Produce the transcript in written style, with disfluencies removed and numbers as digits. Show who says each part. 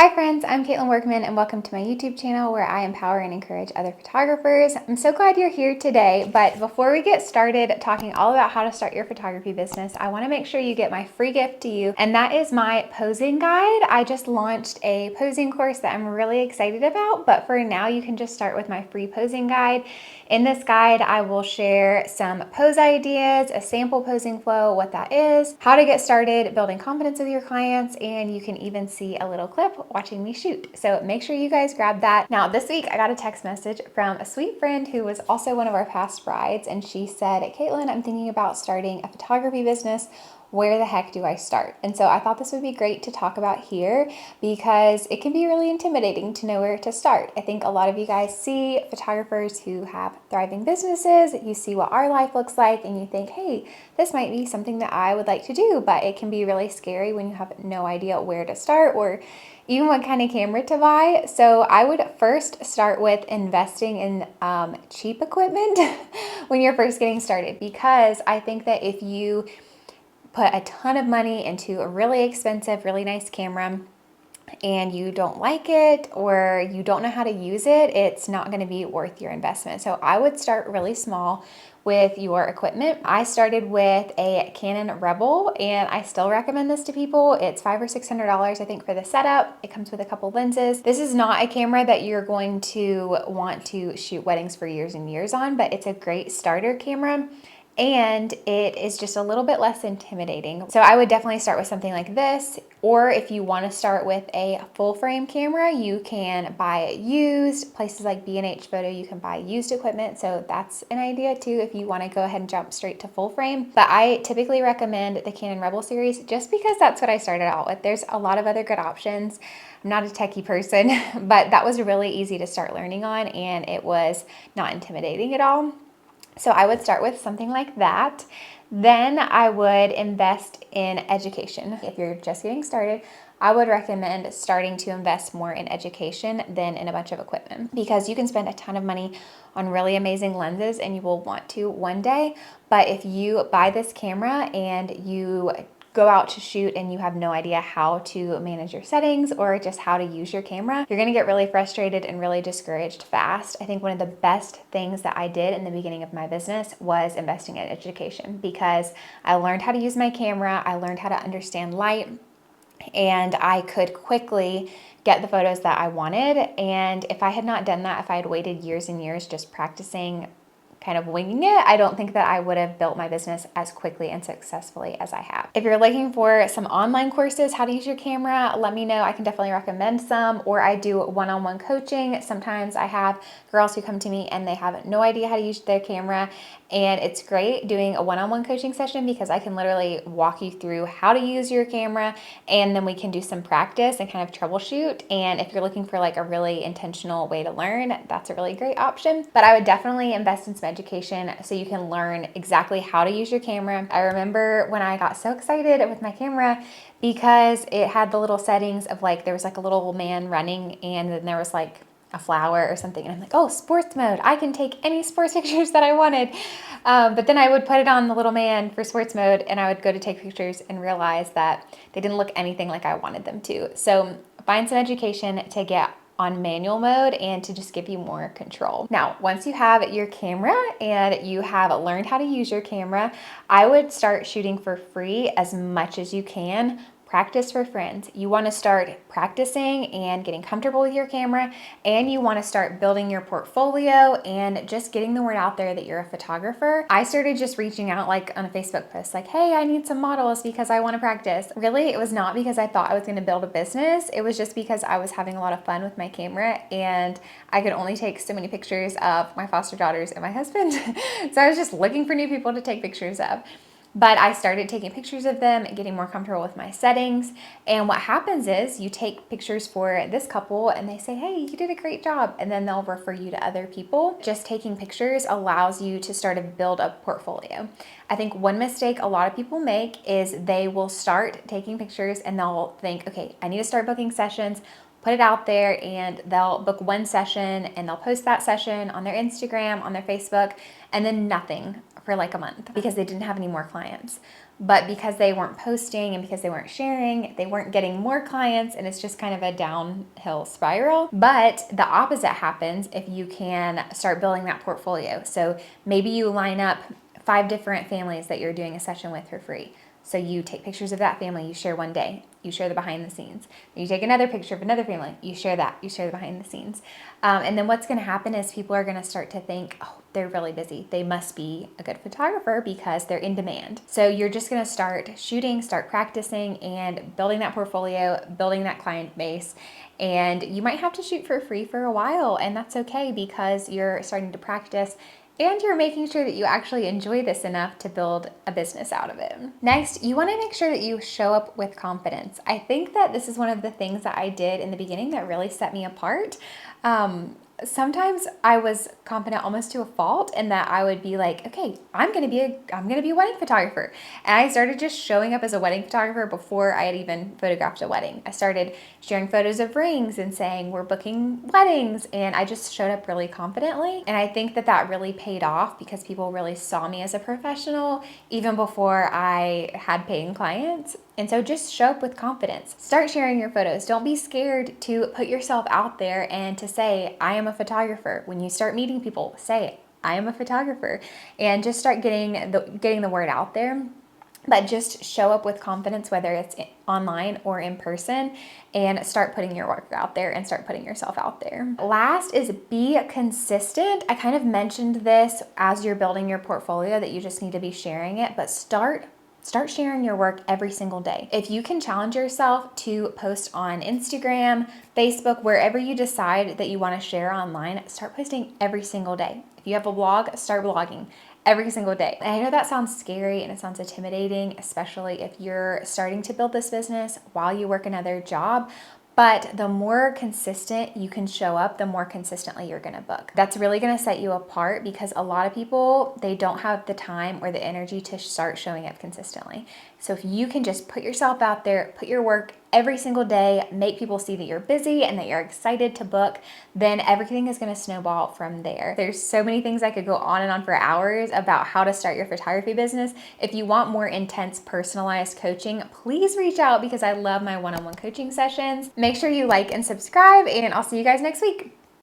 Speaker 1: Hi friends, I'm Caitlin Workman and welcome to my YouTube channel where I empower and encourage other photographers. I'm so glad you're here today, but before we get started talking all about how to start your photography business, I want to make sure you get my free gift to you, and that is my posing guide. I just launched a posing course that I'm really excited about, but for now you can just start with my free posing guide. In this guide, I will share some pose ideas, a sample posing flow, what that is, how to get started building confidence with your clients, and you can even see a little clip watching me shoot. So make sure you guys grab that. Now, this week I got a text message from a sweet friend who was also one of our past brides, and she said, Caitlin, I'm thinking about starting a photography business. Where the heck do I start? And so I thought this would be great to talk about here because it can be really intimidating to know where to start. I think a lot of you guys see photographers who have thriving businesses, you see what our life looks like, and you think, hey, this might be something that I would like to do, but it can be really scary when you have no idea where to start or even what kind of camera to buy. So I would first start with investing in cheap equipment when you're first getting started, because I think that if you put a ton of money into a really expensive, really nice camera and you don't like it or you don't know how to use it, it's not going to be worth your investment. So I would start really small with your equipment. I started with a Canon Rebel and I still recommend this to people. It's $500 or $600, I think, for the setup. It comes with a couple lenses. This is not a camera that you're going to want to shoot weddings for years and years on, but it's a great starter camera. And it is just a little bit less intimidating. So I would definitely start with something like this. Or if you want to start with a full frame camera, you can buy it used. Places like B&H Photo, you can buy used equipment. So that's an idea too if you want to go ahead and jump straight to full frame. But I typically recommend the Canon Rebel series just because that's what I started out with. There's a lot of other good options. I'm not a techie person, but that was really easy to start learning on and it was not intimidating at all. So I would start with something like that. Then I would invest in education. If you're just getting started, I would recommend starting to invest more in education than in a bunch of equipment, because you can spend a ton of money on really amazing lenses and you will want to one day. But if you buy this camera and you go out to shoot and you have no idea how to manage your settings or just how to use your camera, you're gonna get really frustrated and really discouraged fast. I think one of the best things that I did in the beginning of my business was investing in education, because I learned how to use my camera, I learned how to understand light, and I could quickly get the photos that I wanted. And if I had not done that, if I had waited years and years just practicing kind of winging it, I don't think that I would have built my business as quickly and successfully as I have. If you're looking for some online courses, how to use your camera, let me know. I can definitely recommend some, or I do one-on-one coaching. Sometimes I have girls who come to me and they have no idea how to use their camera, and it's great doing a one-on-one coaching session because I can literally walk you through how to use your camera, and then we can do some practice and kind of troubleshoot. And if you're looking for like a really intentional way to learn, that's a really great option. But I would definitely invest in some education so you can learn exactly how to use your camera. I remember when I got so excited with my camera because it had the little settings of like, there was like a little man running and then there was like a flower or something. And I'm like, oh, sports mode. I can take any sports pictures that I wanted. But then I would put it on the little man for sports mode and I would go to take pictures and realize that they didn't look anything like I wanted them to. So find some education to get on manual mode and to just give you more control. Now, once you have your camera and you have learned how to use your camera, I would start shooting for free as much as you can. Practice for friends. You want to start practicing and getting comfortable with your camera, and you want to start building your portfolio and just getting the word out there that you're a photographer. I started just reaching out like on a Facebook post, like, hey, I need some models because I want to practice. Really, it was not because I thought I was going to build a business. It was just because I was having a lot of fun with my camera and I could only take so many pictures of my foster daughters and my husband. So I was just looking for new people to take pictures of. But I started taking pictures of them and getting more comfortable with my settings. And what happens is you take pictures for this couple and they say, hey, you did a great job. And then they'll refer you to other people. Just taking pictures allows you to start to build a portfolio. I think one mistake a lot of people make is they will start taking pictures and they'll think, okay, I need to start booking sessions, put it out there, and they'll book one session and they'll post that session on their Instagram, on their Facebook, and then nothing for like a month because they didn't have any more clients. but because they weren't posting and because they weren't sharing, they weren't getting more clients, and it's just kind of a downhill spiral. But the opposite happens if you can start building that portfolio. So maybe you line up 5 different families that you're doing a session with for free. So you take pictures of that family, you share one day, you share the behind the scenes. You take another picture of another family, you share that, you share the behind the scenes. And then what's going to happen is people are going to start to think, oh, they're really busy. They must be a good photographer because they're in demand. So you're just going to start shooting, start practicing, and building that portfolio, building that client base. And you might have to shoot for free for a while, and that's okay because you're starting to practice and you're making sure that you actually enjoy this enough to build a business out of it. Next, you want to make sure that you show up with confidence. I think that this is one of the things that I did in the beginning that really set me apart. Sometimes I was confident almost to a fault, and that I would be like, okay, I'm gonna be a wedding photographer. And I started just showing up as a wedding photographer before I had even photographed a wedding. I started sharing photos of rings and saying we're booking weddings, and I just showed up really confidently. And I think that that really paid off because people really saw me as a professional even before I had paying clients. And so just show up with confidence. Start sharing your photos. Don't be scared to put yourself out there and to say, I am a photographer. When you start meeting people, say, I am a photographer, and just start getting the word out there. But just show up with confidence, whether it's online or in person, and start putting your work out there and start putting yourself out there. Last is be consistent. I kind of mentioned this as you're building your portfolio that you just need to be sharing it, but start sharing your work every single day. If you can challenge yourself to post on Instagram, Facebook, wherever you decide that you want to share online, start posting every single day. If you have a blog, start blogging every single day. And I know that sounds scary and it sounds intimidating, especially if you're starting to build this business while you work another job. But the more consistent you can show up, the more consistently you're gonna book. That's really gonna set you apart because a lot of people, they don't have the time or the energy to start showing up consistently. So if you can just put yourself out there, put your work every single day, make people see that you're busy and that you're excited to book, then everything is gonna snowball from there. There's so many things I could go on and on for hours about how to start your photography business. If you want more intense personalized coaching, please reach out because I love my one-on-one coaching sessions. Make sure you like and subscribe, and I'll see you guys next week.